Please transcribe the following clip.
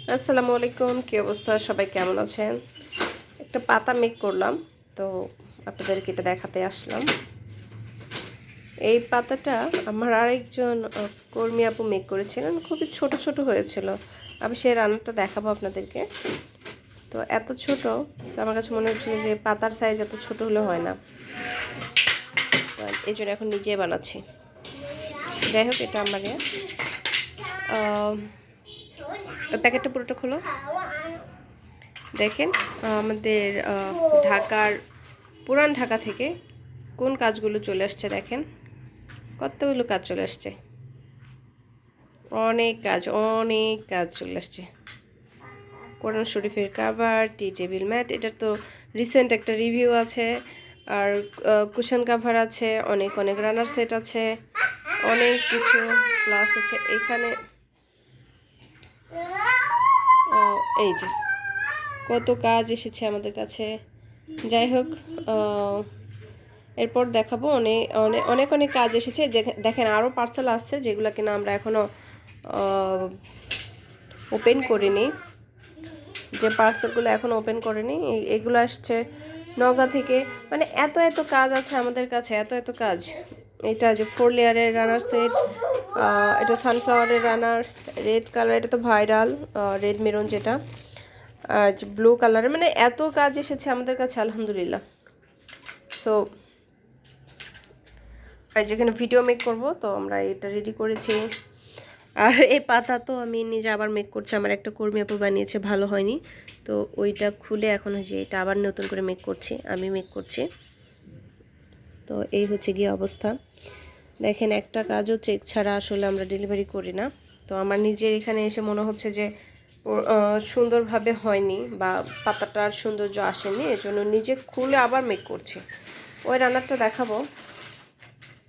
আসসালামু আলাইকুম, কি অবস্থা? সবাই কেমন আছেন? একটা পাতা মেক করলাম, তো আপনাদেরকে এটা দেখাতে আসলাম। এই পাতাটা আমার আরেকজন কর্মী আপু মেক করেছিলেন, খুবই ছোট ছোট হয়েছিল। আমি সেই রান্নাটা দেখাবো আপনাদেরকে। তো এত ছোট, তো আমার কাছে মনে হচ্ছিল যে পাতার সাইজ এত ছোট হলে হয় না, তো এই জন্য এখন নিজে বানাচ্ছি। যাই হোক, এটা আমার প্যাকেটটা পুরোটা খোলো। দেখেন, আমাদের ঢাকার পুরান ঢাকা থেকে কোন কাজগুলো চলে আসছে দেখেন, কতগুলো কাজ চলে আসছে। অনেক কাজ চলে আসছে। কোরআন শরীফের কাভার, টি টেবিল ম্যাট, এটা তো রিসেন্ট একটা রিভিউ আছে। আর কুশন কাভার আছে, অনেক রানার সেট আছে, অনেক কিছু প্লাস হচ্ছে এখানে। এই যে কত কাজ এসেছে আমাদের কাছে। যাই হোক, এরপর দেখাবো অনেক কাজ এসেছে। দেখেন আরও পার্সেল আসছে যেগুলো কিনা আমরা এখনও ওপেন করিনি। যে পার্সেলগুলো এখন ওপেন করিনি এগুলো আসছে নওগাঁ থেকে। মানে এত কাজ আছে আমাদের কাছে, এত কাজ। এটা যে 4 লেয়ারের রানার সেট, এটা সানফ্লাওয়ারের রানার, রেড কালার, এটা তো ভাইরাল রেড মেরুন যেটা, আর ব্লু কালারের। মানে এত কাজ এসেছে আমাদের কাছে, আলহামদুলিল্লাহ। সো আর যেখানে ভিডিও মেক করব, তো আমরা এটা রেডি করেছি। আর এই পাতা তো আমি নিজে আবার মেক করছি, আমার একটা কর্মী আপু বানিয়েছে, ভালো হয়নি, তো ওইটা খুলে এখন হচ্ছে এটা আবার নতুন করে মেক করছি, আমি মেক করছি। তো এই হচ্ছে গিয়ে অবস্থা। দেখেন, একটা কাজও চেক ছাড়া আসলে আমরা ডেলিভারি করি না। তো আমার নিজের এখানে এসে মনে হচ্ছে যে সুন্দরভাবে হয়নি বা পাতাটার সৌন্দর্য আসেনি, এজন্য নিজে খুলে আবার মেক করছি। ওই রান্নাটা দেখাবো।